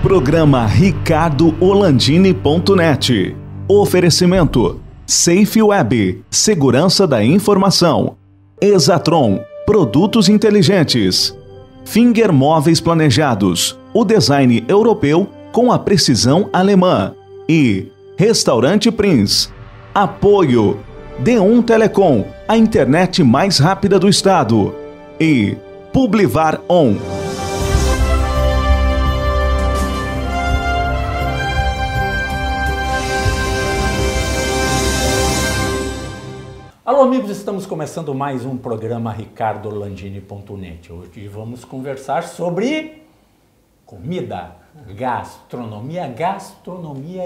Programa ricardo-olandini.net. Oferecimento Safe Web, segurança da informação. Exatron, produtos inteligentes. Finger Móveis Planejados, o design europeu com a precisão alemã. E Restaurante Prince. Apoio D1 Telecom, a internet mais rápida do estado. E Publivar On. Alô amigos, estamos começando mais um programa ricardo-olandini.net. Hoje vamos conversar sobre comida, gastronomia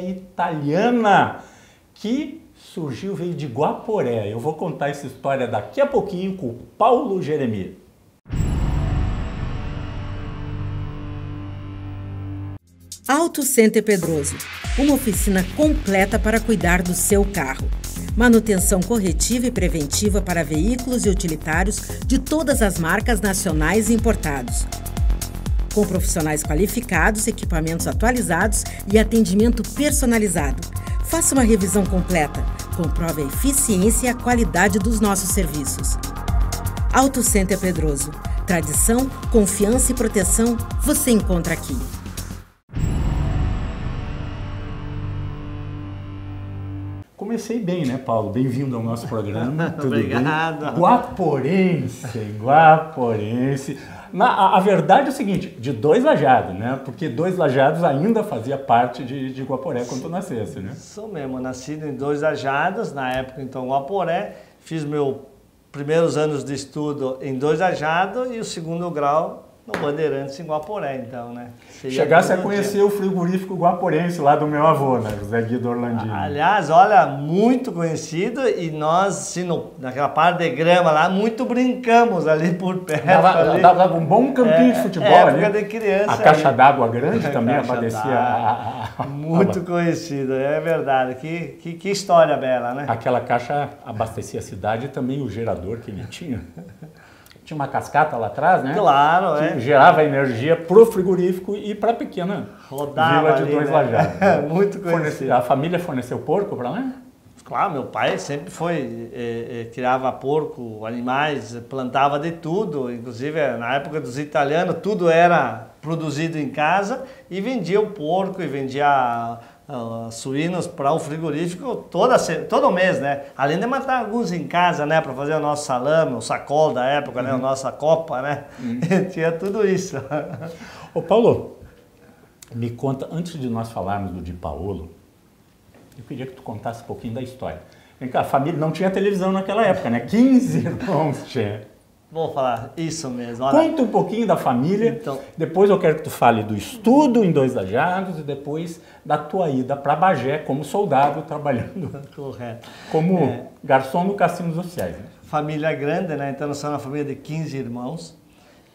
italiana, que surgiu, veio de Guaporé. Eu vou contar essa história daqui a pouquinho com o Paulo Jeremias. Auto Center Pedroso, uma oficina completa para cuidar do seu carro. Manutenção corretiva e preventiva para veículos e utilitários de todas as marcas nacionais e importados. Com profissionais qualificados, equipamentos atualizados e atendimento personalizado. Faça uma revisão completa. Comprove a eficiência e a qualidade dos nossos serviços. Auto Center Pedroso. Tradição, confiança e proteção você encontra aqui. Comecei bem, né, Paulo? Bem-vindo ao nosso programa. Tudo Obrigado. Bem? Guaporense. A verdade é o seguinte, de Dois Lajados, né? Porque Dois Lajados ainda fazia parte de Guaporé quando tu nascesse, né? Sou mesmo, nascido em Dois Lajados, na época então Guaporé. Fiz meus primeiros anos de estudo em Dois Lajados e o segundo grau no Bandeirantes em Guaporé, então, né? Chegasse a conhecer o frigorífico guaporense lá do meu avô, né? José Guido Orlandini. Aliás, olha, muito conhecido e nós, assim, naquela parte de grama lá, muito brincamos ali por perto. Dava um bom campinho de futebol ali. Época de criança. A caixa d'água grande também abastecia. Muito conhecido, é verdade. Que história bela, né? Aquela caixa abastecia a cidade e também o gerador que ele tinha. Tinha uma cascata lá atrás, né? Claro, que gerava energia pro frigorífico e para a pequena vila de Dois Lajados. Né? Muito conhecido. A família forneceu porco para lá? Claro, meu pai sempre criava porco, animais, plantava de tudo. Inclusive, na época dos italianos, tudo era produzido em casa e vendia o porco e vendia suínos para o frigorífico todo mês, né? Além de matar alguns em casa, né? Para fazer o nosso salame, o sacol da época, né? A nossa copa, né? Tinha tudo isso. Ô Paulo, me conta, antes de nós falarmos do Di Paolo, eu queria que tu contasse um pouquinho da história. Vem cá, a família não tinha televisão naquela época, né? 15 irmãos tinha. Vou falar isso mesmo. Olha. Conta um pouquinho da família, então, depois eu quero que tu fale do estudo em Dois Lajados e depois da tua ida para Bagé como soldado trabalhando. Correto. Como garçom no Cassinos Oficiais. Né? Família grande, né? Então nós somos uma família de 15 irmãos.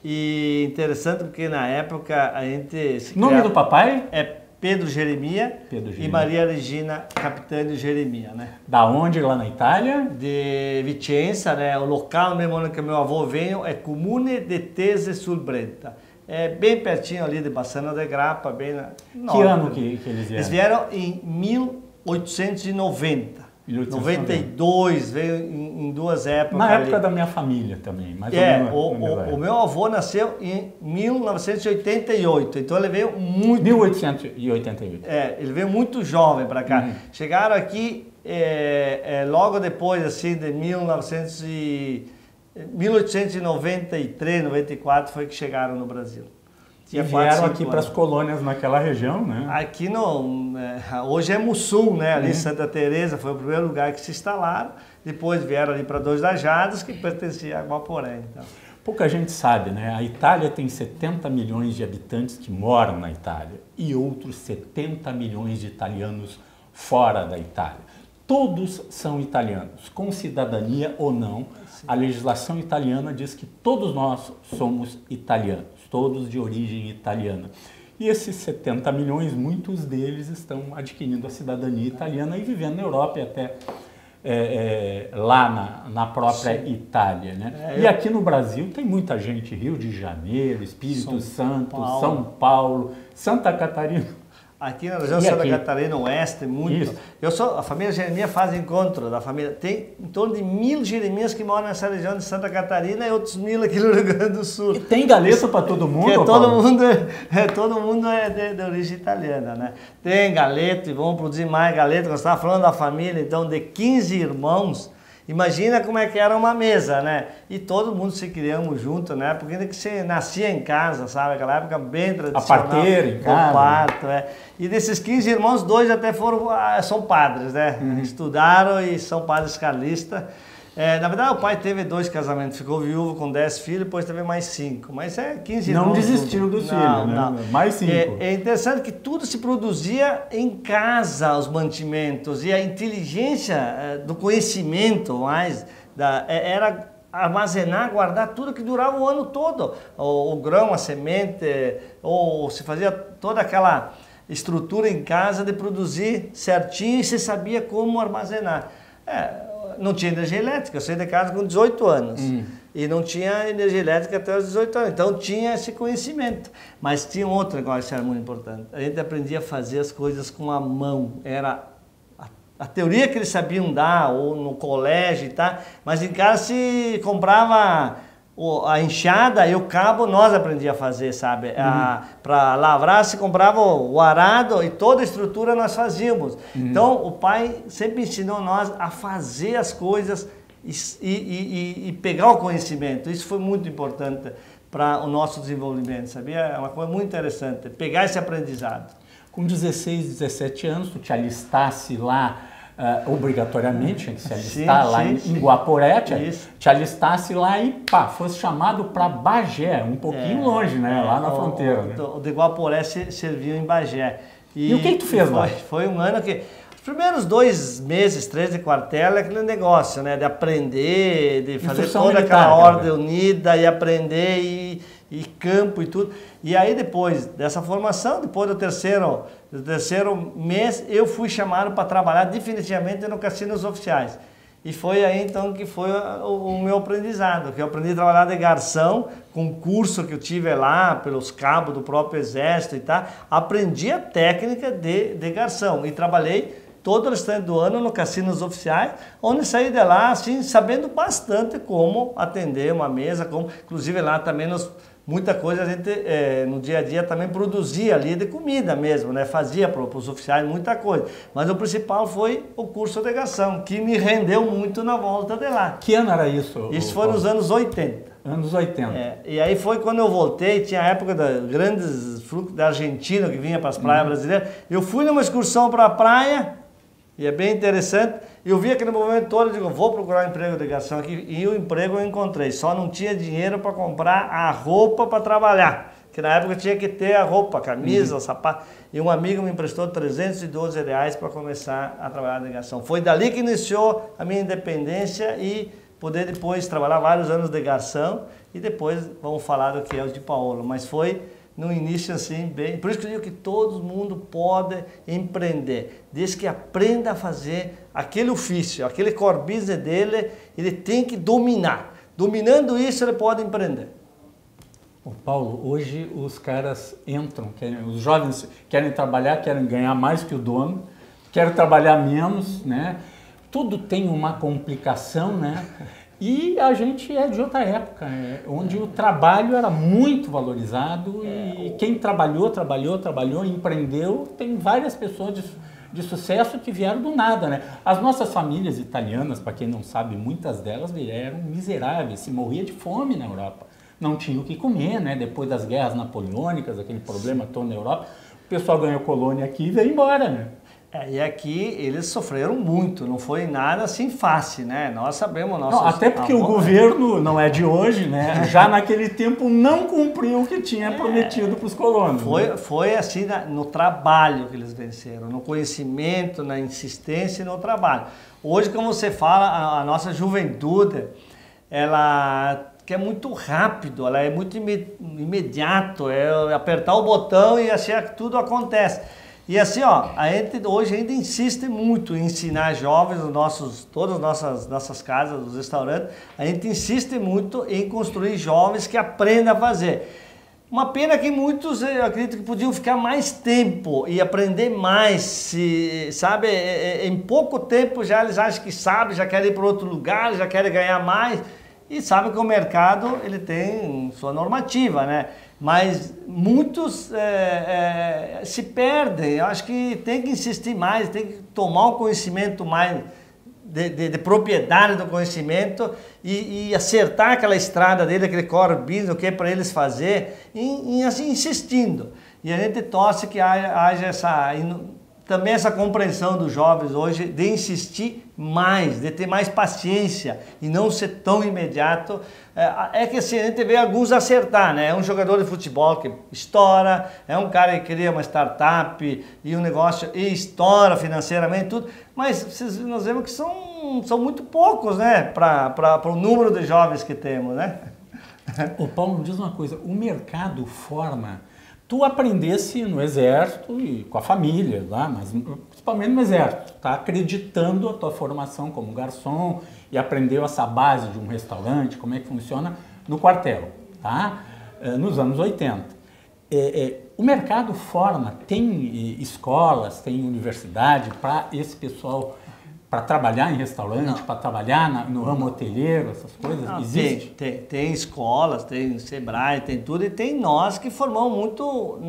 E interessante porque na época a gente... Nome do papai? É Pedro Jeremias e Maria Regina Capitânio Jeremias, né? Da onde, lá na Itália? De Vicenza, né? O local mesmo onde que meu avô veio é Comune de Tese sul Brenta. É bem pertinho ali de Bassano de Grappa, bem na... Que ano que eles vieram? Eles vieram em 1890. 92, veio em duas épocas. Na época da minha família também. Mais o meu avô nasceu em 1988, então ele veio muito... 1888. Ele veio muito jovem para cá. Chegaram aqui logo depois, assim, de 1893, 94, foi que chegaram no Brasil. E vieram aqui para as colônias naquela região, né? Aqui hoje é Mussul, né? Ali em Santa Teresa foi o primeiro lugar que se instalaram. Depois vieram ali para Dois Lajados, que pertencia a Guaporé. Então. Pouca gente sabe, né? A Itália tem 70 milhões de habitantes que moram na Itália e outros 70 milhões de italianos fora da Itália. Todos são italianos, com cidadania ou não. A legislação italiana diz que todos nós somos italianos, todos de origem italiana. E esses 70 milhões, muitos deles estão adquirindo a cidadania italiana e vivendo na Europa e até lá na própria Itália, né? E aqui no Brasil tem muita gente, Rio de Janeiro, Espírito Santo, São Paulo, Santa Catarina. Aqui na região de Santa Catarina Oeste, muito. A família Jeremias faz encontro da família. Tem em torno de 1000 Jeremias que moram nessa região de Santa Catarina e outros 1000 aqui no Rio Grande do Sul. E tem galeto para todo mundo? Todo mundo é de origem italiana, né? Tem galeto e vão produzir mais galeto. Nós estávamos falando da família, então, de 15 irmãos. Imagina como é que era uma mesa, né? E todo mundo se criamos junto, né? Porque ainda que você nascia em casa, sabe? Aquela época bem tradicional. A parteira em casa. O parto, E desses 15 irmãos, 2 até são padres, né? Estudaram e são padres carlistas. Na verdade, o pai teve 2 casamentos, ficou viúvo com 10 filhos, depois teve mais 5. Mas 15 irmãos. Não desistiu dos filhos, né? Não. Mais 5. É interessante que tudo se produzia em casa, os mantimentos, e a inteligência do conhecimento era armazenar, guardar tudo que durava o ano todo. O grão, a semente, ou se fazia toda aquela estrutura em casa de produzir certinho e se sabia como armazenar. Não tinha energia elétrica, eu saí de casa com 18 anos e não tinha energia elétrica até os 18 anos, então tinha esse conhecimento. Mas tinha outro negócio que era muito importante, a gente aprendia a fazer as coisas com a mão, era a teoria que eles sabiam dar, ou no colégio e tal, mas em casa se comprava a enxada e o cabo nós aprendíamos a fazer, sabe? Para lavrar se comprava o arado e toda a estrutura nós fazíamos. Então o pai sempre ensinou nós a fazer as coisas e pegar o conhecimento. Isso foi muito importante para o nosso desenvolvimento, sabia? É uma coisa muito interessante, pegar esse aprendizado. Com 16, 17 anos, tu te alistasse lá obrigatoriamente, tinha que se alistar em Guaporé, te alistasse lá e fosse chamado para Bagé, um pouquinho longe, né? Lá na fronteira. O de Guaporé serviu em Bagé. E o que tu fez lá? Foi um ano que... Os primeiros 2 meses, 3 de quartel é aquele negócio, né? De aprender, de fazer toda aquela ordem unida e aprender e campo e tudo. E aí depois dessa formação, depois do terceiro mês, eu fui chamado para trabalhar definitivamente no Cassinos Oficiais. E foi aí então que foi o meu aprendizado, que eu aprendi a trabalhar de garçom, com o curso que eu tive lá, pelos cabos do próprio exército e tal. Aprendi a técnica de garçom e trabalhei todo o restante do ano no Cassinos Oficiais, onde saí de lá assim, sabendo bastante como atender uma mesa, inclusive lá também muita coisa a gente no dia a dia também produzia ali de comida mesmo, né? Fazia para os oficiais muita coisa. Mas o principal foi o curso de garçom, que me rendeu muito na volta de lá. Que ano era isso? Isso foi nos anos 80. Anos 80. E aí foi quando eu voltei, tinha a época dos grandes fluxos da Argentina que vinha para as praias brasileiras. Eu fui numa excursão para a praia, e é bem interessante, eu vi aquele movimento todo, eu digo, vou procurar um emprego de garçom aqui, e o emprego eu encontrei, só não tinha dinheiro para comprar a roupa para trabalhar, que na época tinha que ter a roupa, a camisa, o sapato, e um amigo me emprestou R$312 para começar a trabalhar de garçom. Foi dali que iniciou a minha independência e poder depois trabalhar vários anos de garçom, e depois vamos falar do que é o de Paolo, mas foi no início assim, bem... Por isso que eu digo que todo mundo pode empreender, desde que aprenda a fazer aquele ofício, aquele core business dele, ele tem que dominar. Dominando isso, ele pode empreender. Ô Paulo, hoje os caras entram, os jovens querem trabalhar, querem ganhar mais que o dono, querem trabalhar menos, né? Tudo tem uma complicação, né? E a gente é de outra época, onde o trabalho era muito valorizado e quem trabalhou, empreendeu, tem várias pessoas de sucesso que vieram do nada, né? As nossas famílias italianas, para quem não sabe, muitas delas vieram miseráveis, se morria de fome na Europa. Não tinha o que comer, né? Depois das guerras napoleônicas, aquele problema todo na Europa, o pessoal ganhou colônia aqui e veio embora, né? E aqui eles sofreram muito, não foi nada assim fácil, né? Nós sabemos... Até porque o governo não é de hoje, né? Já naquele tempo não cumpriu o que tinha prometido para os colonos. Foi assim no trabalho que eles venceram, no conhecimento, na insistência e no trabalho. Hoje, como você fala, a nossa juventude, ela quer muito rápido, ela é muito imediato, é apertar o botão e achar que tudo acontece. E assim, ó, a gente hoje ainda insiste muito em ensinar jovens, todas as nossas casas, os restaurantes, a gente insiste muito em construir jovens que aprendam a fazer. Uma pena que muitos, eu acredito que podiam ficar mais tempo e aprender mais, sabe? Em pouco tempo já eles acham que sabem, já querem ir para outro lugar, já querem ganhar mais. E sabem que o mercado ele tem sua normativa, né? Mas muitos se perdem. Eu acho que tem que insistir mais, tem que tomar um conhecimento mais de propriedade do conhecimento e acertar aquela estrada dele, aquele core business, o que é para eles fazer, assim, insistindo. E a gente torce que haja também essa compreensão dos jovens hoje de insistir mais, de ter mais paciência e não ser tão imediato. É que assim, a gente vê alguns acertar, né? É um jogador de futebol que estoura, é um cara que cria uma startup e um negócio e estoura financeiramente, tudo, mas nós vemos que são muito poucos, né? Para o número de jovens que temos, né? Ô Paulo, me diz uma coisa, o mercado forma... Tu aprendesse no exército e com a família lá, mas principalmente no exército, tá acreditando a tua formação como garçom e aprendeu essa base de um restaurante, como é que funciona no quartel, tá? Nos anos 80. O mercado forma, tem escolas, tem universidade para esse pessoal, para trabalhar em restaurante, para trabalhar no ramo hoteleiro, essas coisas? Não, existe? Tem escolas, tem Sebrae, tem tudo, e tem nós que formamos muito,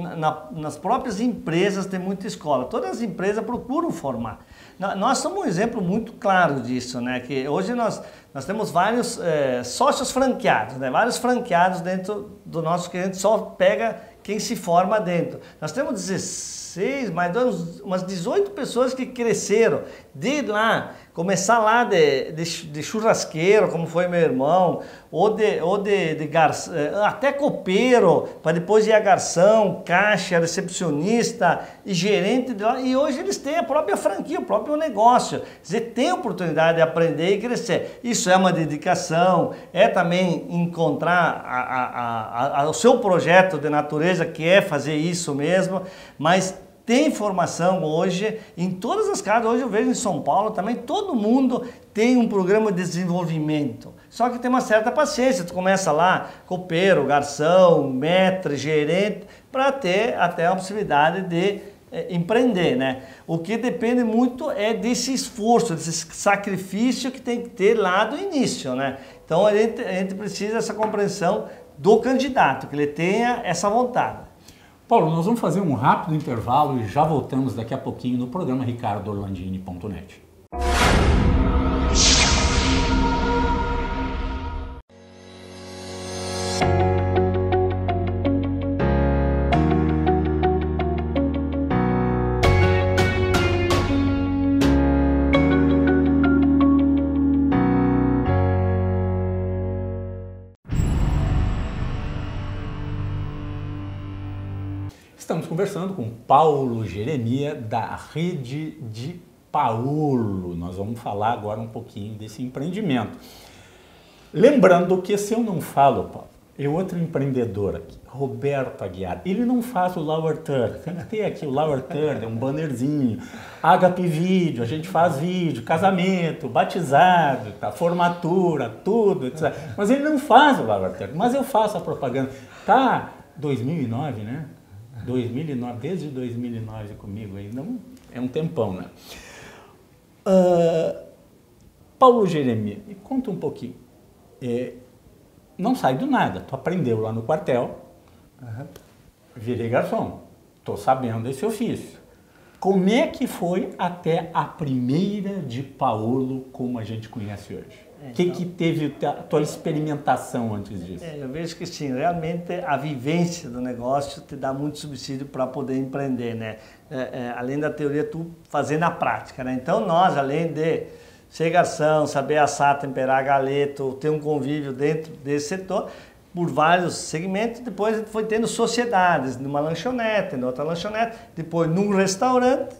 nas próprias empresas tem muita escola. Todas as empresas procuram formar. Nós somos um exemplo muito claro disso, né? Que hoje nós temos vários sócios franqueados, né? Vários franqueados dentro do nosso que a gente só pega quem se forma dentro. Nós temos 16, mais umas 18 pessoas que cresceram de lá, começar lá de churrasqueiro, como foi meu irmão, ou de garçom, até copeiro, para depois ir a garçom, caixa, recepcionista e gerente de lá. E hoje eles têm a própria franquia, o próprio negócio. Quer dizer, tem oportunidade de aprender e crescer. Isso é uma dedicação, é também encontrar o seu projeto de natureza, que é fazer isso mesmo, mas tem formação hoje, em todas as casas, hoje eu vejo em São Paulo também, todo mundo tem um programa de desenvolvimento. Só que tem uma certa paciência, tu começa lá, copeiro, garçom, maître, gerente, para ter até a possibilidade de empreender, né? O que depende muito é desse esforço, desse sacrifício que tem que ter lá do início, né? Então a gente precisa dessa compreensão do candidato, que ele tenha essa vontade. Paulo, nós vamos fazer um rápido intervalo e já voltamos daqui a pouquinho no programa ricardorlandini.net. Estamos conversando com Paulo Jeremia, da Rede de Paulo. Nós vamos falar agora um pouquinho desse empreendimento. Lembrando que se eu não falo, Paulo, outro empreendedor aqui, Roberto Aguiar, ele não faz o Lower Third. Tem que ter aqui o Lower Third, um bannerzinho, HP Vídeo, a gente faz vídeo, casamento, batizado, tá, formatura, tudo, etc. Mas ele não faz o Lower Third, mas eu faço a propaganda. Tá, 2009, né? 2009, desde 2009 comigo ainda, é um tempão, né? Paulo Jeremia, me conta um pouquinho. Não sai do nada, tu aprendeu lá no quartel, virei garçom, tô sabendo desse ofício. Como é que foi até a primeira de Paulo como a gente conhece hoje? O que teve a tua experimentação antes disso? Eu vejo que sim, realmente a vivência do negócio te dá muito subsídio para poder empreender, né? Além da teoria, tu fazendo a prática, né? Então nós, além de ser garçom, saber assar, temperar galeto, ter um convívio dentro desse setor, por vários segmentos, depois a gente foi tendo sociedades, numa lanchonete, em outra lanchonete, depois num restaurante,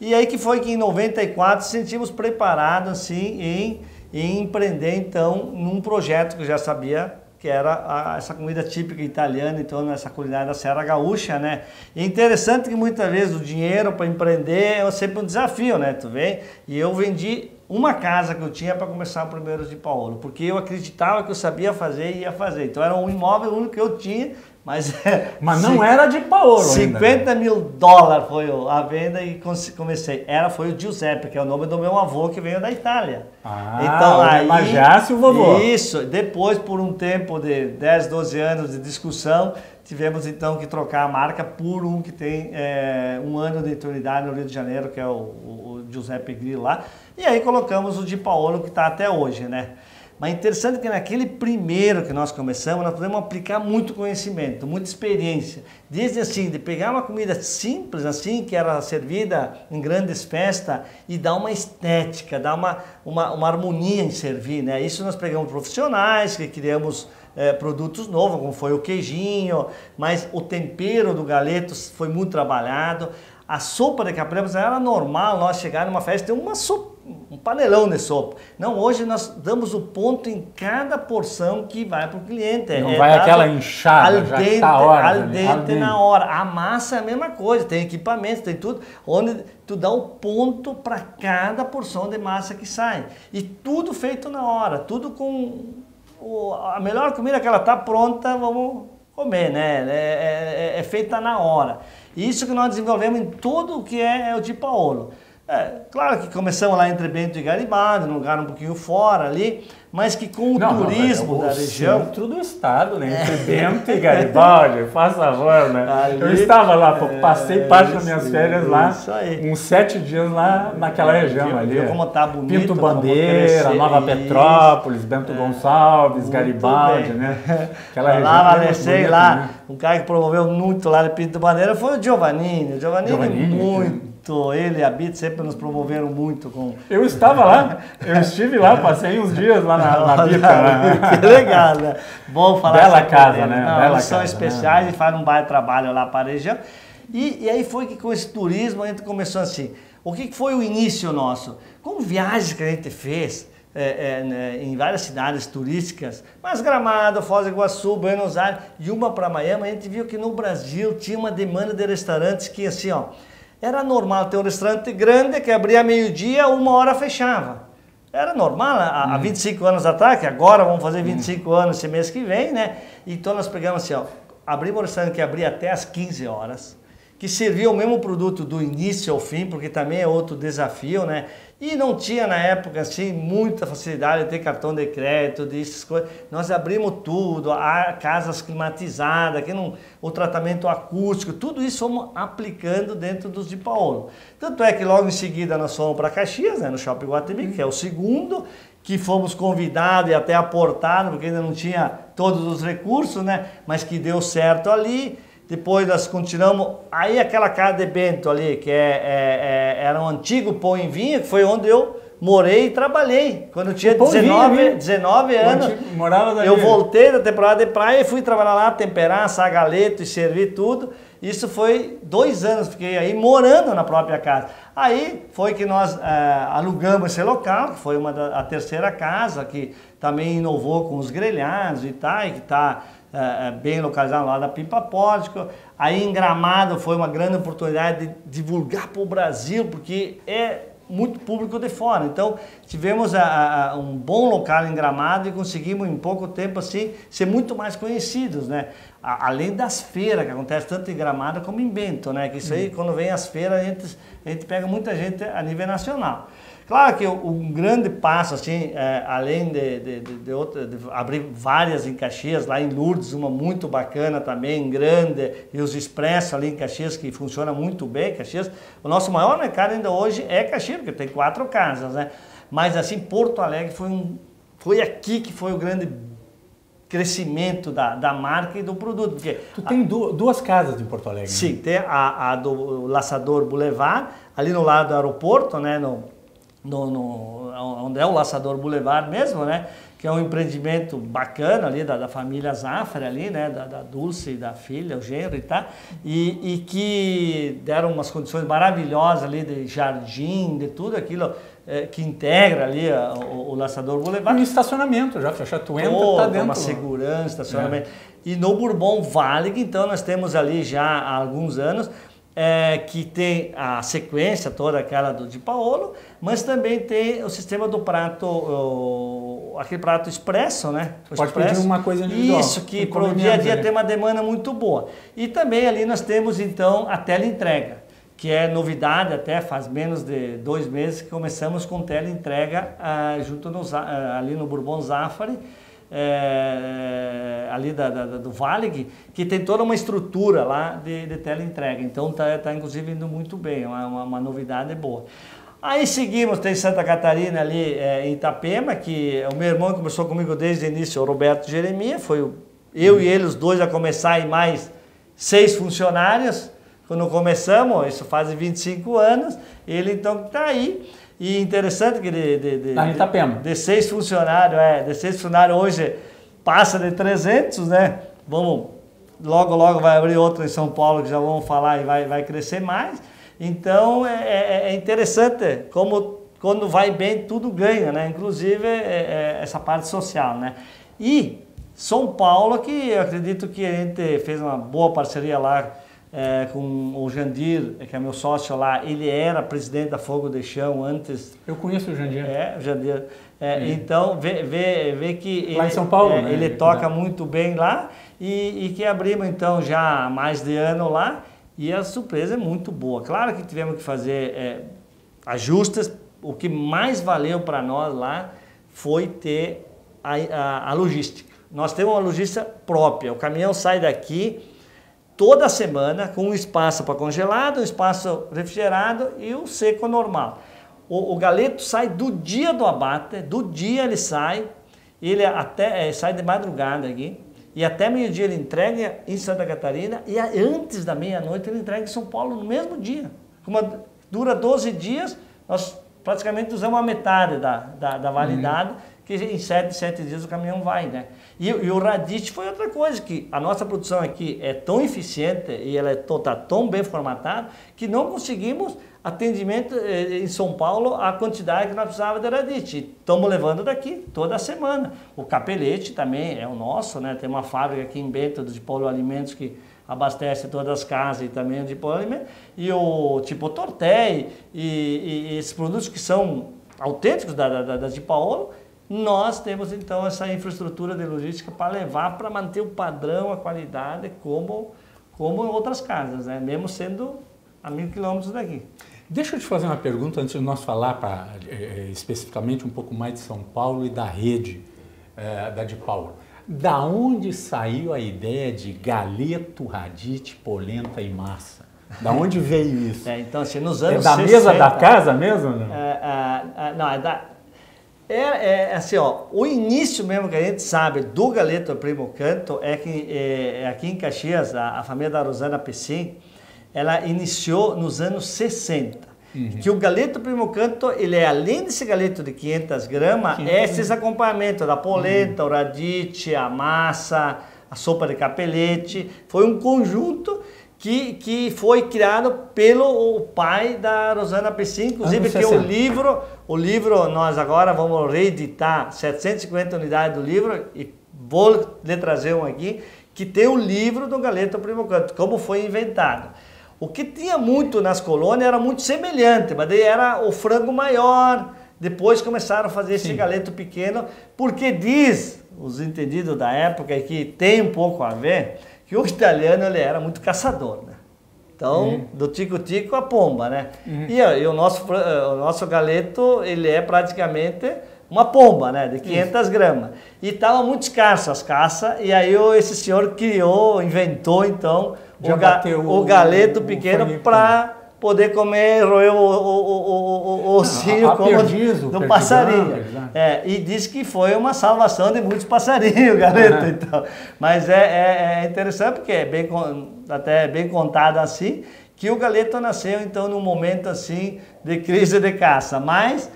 e aí que foi que em 94 sentimos preparados assim em empreender então num projeto que eu já sabia que era essa comida típica italiana, então essa culinária da Serra Gaúcha, né? E é interessante que muitas vezes o dinheiro para empreender é sempre um desafio, né? Tu vê? E eu vendi uma casa que eu tinha para começar o primeiro de Paolo, porque eu acreditava que eu sabia fazer e ia fazer. Então era um imóvel único que eu tinha, mas não era de Paolo 50 ainda. mil dólares foi a venda e comecei. Foi o Giuseppe, que é o nome do meu avô que veio da Itália. Então aí o vovô. Isso, depois por um tempo de 10, 12 anos de discussão, tivemos então que trocar a marca por um que tem 1 ano de eternidade no Rio de Janeiro, que é o Giuseppe Grillo lá. E aí colocamos o de Paolo, que está até hoje, né? Mas interessante que naquele primeiro que nós começamos, nós podemos aplicar muito conhecimento, muita experiência. Desde assim, de pegar uma comida simples assim, que era servida em grandes festas e dar uma estética, dar uma harmonia em servir, né? Isso nós pegamos profissionais, que criamos produtos novos, como foi o queijinho, mas o tempero do galeto foi muito trabalhado. A sopa de caprese era normal nós chegar numa festa e ter uma sopa, um panelão de sopa. Não, hoje nós damos o ponto em cada porção que vai para o cliente. Não vai aquela inchada, já está al dente na hora. A massa é a mesma coisa, tem equipamento, tem tudo, onde tu dá o ponto para cada porção de massa que sai. E tudo feito na hora, tudo com a melhor comida que ela está pronta, vamos comer, né? É feita na hora. Isso que nós desenvolvemos em tudo o que é o de Paolo. Claro que começamos lá entre Bento e Garibaldi, num lugar um pouquinho fora ali, mas que com o turismo da região... centro do estado, né? Entre Bento e Garibaldi, faz favor, né? Ali, eu estava lá, passei parte das minhas férias lá, uns 7 dias lá naquela região ali. Viu como tá bonito, Pinto Bandeira, Nova Petrópolis, Bento Gonçalves, Garibaldi, né? Aquela região. Lá, Valecei, lá, né? Um cara que promoveu muito lá de Pinto Bandeira foi o Giovannini. O Giovannini muito. Ele e a Bit sempre nos promoveram muito com... Eu estava lá, eu estive lá, passei uns dias lá na Bita. Né? Que legal, né? Bom falar. Bela casa, né? Não, Bela eles são casa, especiais, né? E fazem um baita trabalho lá para a região. E aí foi que com esse turismo a gente começou assim. O que foi o início nosso? Com viagens que a gente fez em várias cidades turísticas, mas Gramado, Foz do Iguaçu, Buenos Aires e uma para Miami, a gente viu que no Brasil tinha uma demanda de restaurantes que assim, ó, era normal ter um restaurante grande que abria meio-dia, 1 hora fechava. Era normal, há 25 anos atrás, que agora vamos fazer 25 anos esse mês que vem, né? Então nós pegamos assim, ó, abrimos um restaurante que abria até às 15 horas, que servia o mesmo produto do início ao fim, porque também é outro desafio, né? E não tinha na época assim muita facilidade de ter cartão de crédito, dessas coisas. Nós abrimos tudo, casas climatizadas, o tratamento acústico, tudo isso fomos aplicando dentro dos de Paolo. Tanto é que logo em seguida nós fomos para Caxias, né, no Shopping Guatemi, que é o segundo, que fomos convidados e até aportados, porque ainda não tinha todos os recursos, né? Mas que deu certo ali. Depois nós continuamos, aí aquela casa de Bento ali, que era um antigo Pão em Vinho, que foi onde eu morei e trabalhei. Quando eu tinha 19 anos, eu voltei da temporada de praia e fui trabalhar lá, temperar, assar galeto e servir tudo. Isso foi 2 anos, fiquei aí morando na própria casa. Aí foi que nós alugamos esse local, que foi a terceira casa, que também inovou com os grelhados e tal, e que está... bem localizado lá da Pipa Pórtico. Aí em Gramado foi uma grande oportunidade de divulgar para o Brasil, porque é muito público de fora. Então tivemos um bom local em Gramado e conseguimos em pouco tempo assim ser muito mais conhecidos, né? Além das feiras que acontecem tanto em Gramado como em Bento, né? Que isso aí quando vem as feiras a gente pega muita gente a nível nacional. Claro que um grande passo, assim, além de abrir várias em Caxias, lá em Lourdes, uma muito bacana também, grande, e os expressos ali em Caxias, que funciona muito bem, Caxias. O nosso maior mercado ainda hoje é Caxias, porque tem 4 casas, né? Mas, assim, Porto Alegre foi aqui que foi o grande crescimento da marca e do produto. Porque tu tem 2 casas em Porto Alegre. Sim, tem a do Laçador Boulevard, ali no lado do aeroporto, né? Onde é o Laçador Boulevard mesmo, né? Que é um empreendimento bacana ali da família Zafra ali, né? Da Dulce e da filha, o genro e tal, e que deram umas condições maravilhosas ali de jardim, de tudo aquilo, que integra ali o Laçador Boulevard. E o estacionamento, já tu entra, tá dentro. Uma segurança, estacionamento. E no Bourbon Valig, então, nós temos ali já há alguns anos, que tem a sequência toda aquela do Di Paolo, mas também tem o sistema do prato, aquele prato expresso, né? Pode pedir uma coisa individual. Isso, que para o dia a dia tem uma demanda muito boa. E também ali nós temos, então, a teleentrega, que é novidade, até faz menos de 2 meses que começamos com teleentrega junto ali no Bourbon Zafari, ali do Valig, que tem toda uma estrutura lá de teleentrega. Então tá inclusive indo muito bem, é uma novidade boa. Aí seguimos, tem Santa Catarina ali em Itapema, que o meu irmão começou comigo desde o início, o Roberto Jeremias, foi eu e ele, os dois, a começar, e mais 6 funcionários. Quando começamos, isso faz 25 anos, ele então está aí. E interessante que de 6 funcionários, hoje passa de 300, né? Logo vai abrir outro em São Paulo, que já vamos falar, e vai crescer mais. Então é interessante como quando vai bem tudo ganha, né? Inclusive essa parte social, né? E São Paulo, que eu acredito que a gente fez uma boa parceria lá com o Jandir, que é meu sócio lá. Ele era presidente da Fogo de Chão antes. Eu conheço o Jandir. O Jandir. Então, vê que lá em São Paulo, né? Ele toca muito bem lá, e que abrimos então já há mais de ano lá, e a surpresa é muito boa. Claro que tivemos que fazer ajustes. O que mais valeu para nós lá foi ter a logística. Nós temos uma logística própria. O caminhão sai daqui toda semana com um espaço para congelado, um espaço refrigerado e o seco normal. O galeto sai do dia do abate, ele sai até sai de madrugada aqui, e até meio-dia ele entrega em Santa Catarina, e antes da meia-noite ele entrega em São Paulo no mesmo dia. Dura 12 dias, nós praticamente usamos a metade da validade, que em 7 dias o caminhão vai, né? E o Radit foi outra coisa, que a nossa produção aqui é tão eficiente e ela está tão bem formatada que não conseguimos atendimento em São Paulo a quantidade que nós precisávamos de Radit. Estamos levando daqui toda semana. O Capelete também é o nosso, né? Tem uma fábrica aqui em Bento de Polo Alimentos que abastece todas as casas, e também o de Polo Alimentos. E o tipo Torté e esses produtos que são autênticos da Di Paolo. Nós temos então essa infraestrutura de logística para levar, para manter o padrão, a qualidade, como em outras casas, né? Mesmo sendo a 1000 quilômetros daqui. Deixa eu te fazer uma pergunta antes de nós falar especificamente um pouco mais de São Paulo e da rede da Di Paolo. Da onde saiu a ideia de galeto, radite, polenta e massa? Da onde veio isso? Então, assim, nos anos 60... mesa da casa mesmo? Não, assim, o início mesmo que a gente sabe do galeto Primo Canto é que aqui em Caxias, a família da Rosana Pessim, ela iniciou nos anos 60. Que o galeto Primo Canto, ele é, além desse galeto de 500 gramas, esses acompanhamentos da polenta, o radite, a massa, a sopa de capelete. Foi um conjunto que foi criado pelo pai da Rosana Pessim, inclusive que o livro nós agora vamos reeditar 750 unidades do livro, e vou lhe trazer um aqui, que tem o livro do galeto Primo Canto, como foi inventado. O que tinha muito nas colônias era muito semelhante, mas daí era o frango maior, depois começaram a fazer esse galeto pequeno, porque diz os entendidos da época, que tem um pouco a ver, que o italiano ele era muito caçador, né? Então, do tico-tico a pomba, né? E o nosso galeto, ele é praticamente uma pomba, né? De 500 gramas. E estava muito escasso as caças, e aí esse senhor inventou, então, o galeto pequeno para poder comer, roer o ossinho do passarinho. E diz que foi uma salvação de muitos passarinhos, galeto. Então. Mas é interessante, porque é até bem contado assim, que o galeto nasceu então num momento assim de crise de caça. Mas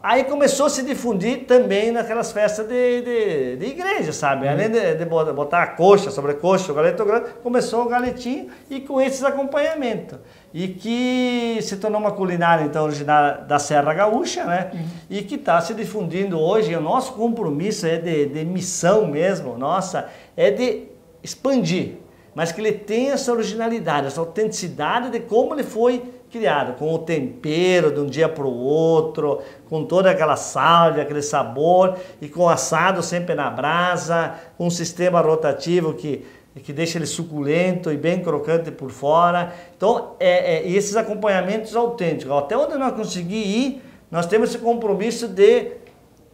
Aí começou a se difundir também naquelas festas de igreja, sabe? Além de botar a coxa, sobrecoxa, o galeto grande, começou o galetinho e com esses acompanhamentos. E que se tornou uma culinária, então, original da Serra Gaúcha, né? E que está se difundindo hoje. O nosso compromisso é de missão mesmo, nossa, é de expandir. Mas que ele tenha essa originalidade, essa autenticidade de como ele foi criado, com o tempero de um dia para o outro, com toda aquela salve, aquele sabor, e com assado sempre na brasa, com um sistema rotativo que deixa ele suculento e bem crocante por fora. Então, e esses acompanhamentos autênticos. Até onde nós conseguimos ir, nós temos esse compromisso de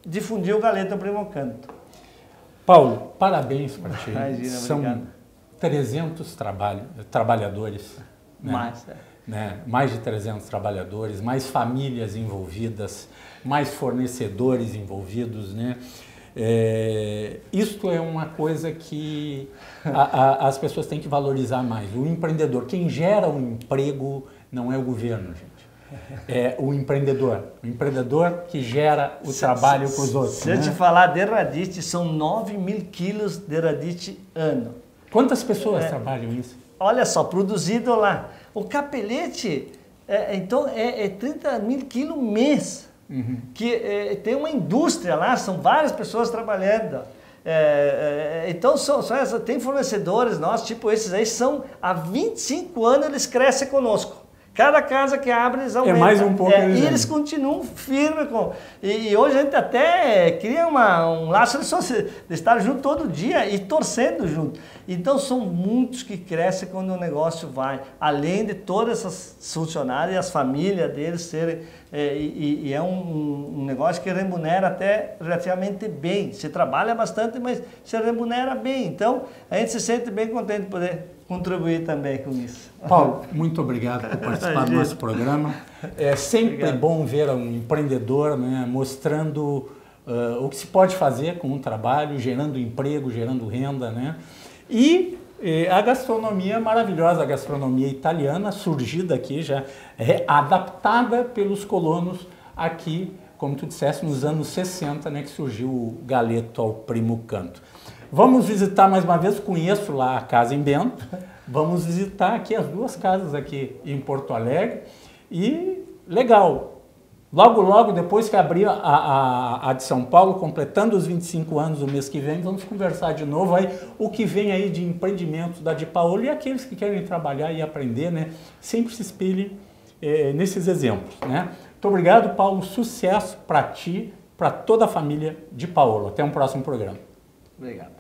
difundir o galeto Primo Canto. Paulo, parabéns para ti. Imagina, são obrigado. 300 trabalhadores. Mais de 300 trabalhadores, mais famílias envolvidas, mais fornecedores envolvidos, né? Isto é uma coisa que as pessoas têm que valorizar mais. O empreendedor, quem gera o emprego não é o governo, gente. É o empreendedor que gera o trabalho para os outros. Se eu te falar de radite, são 9.000 quilos de radite ano. Quantas pessoas trabalham isso? Olha só, produzido lá. O capelete, então, é 30.000 quilos mês. Que tem uma indústria lá, são várias pessoas trabalhando. Então, tem fornecedores nossos, tipo esses aí, há 25 anos eles crescem conosco. Cada casa que abre, eles aumentam. Mais um pouco. E eles continuam firmes. E hoje a gente até cria um laço de estar junto todo dia e torcendo junto. Então são muitos que crescem quando o negócio vai. Além de todas essas funcionárias e as famílias deles serem... E é um negócio que remunera até relativamente bem. Se trabalha bastante, mas se remunera bem. Então a gente se sente bem contente de poder contribuir também com isso. Paulo, muito obrigado por participar do nosso programa. É sempre bom ver um empreendedor, né, mostrando o que se pode fazer com um trabalho, gerando emprego, gerando renda, né? E a gastronomia maravilhosa, a gastronomia italiana, surgida aqui, já adaptada pelos colonos aqui, como tu disseste, nos anos 60, né, que surgiu o galeto ao Primo Canto. Vamos visitar mais uma vez, conheço lá a casa em Bento, vamos visitar aqui as duas casas aqui em Porto Alegre e legal, logo depois que abrir a de São Paulo, completando os 25 anos do mês que vem, vamos conversar de novo aí o que vem aí de empreendimento da Di Paolo e aqueles que querem trabalhar e aprender, né, sempre se espelhe nesses exemplos, né. Muito obrigado, Paulo, sucesso para ti, para toda a família Di Paolo. Até um próximo programa. Obrigado.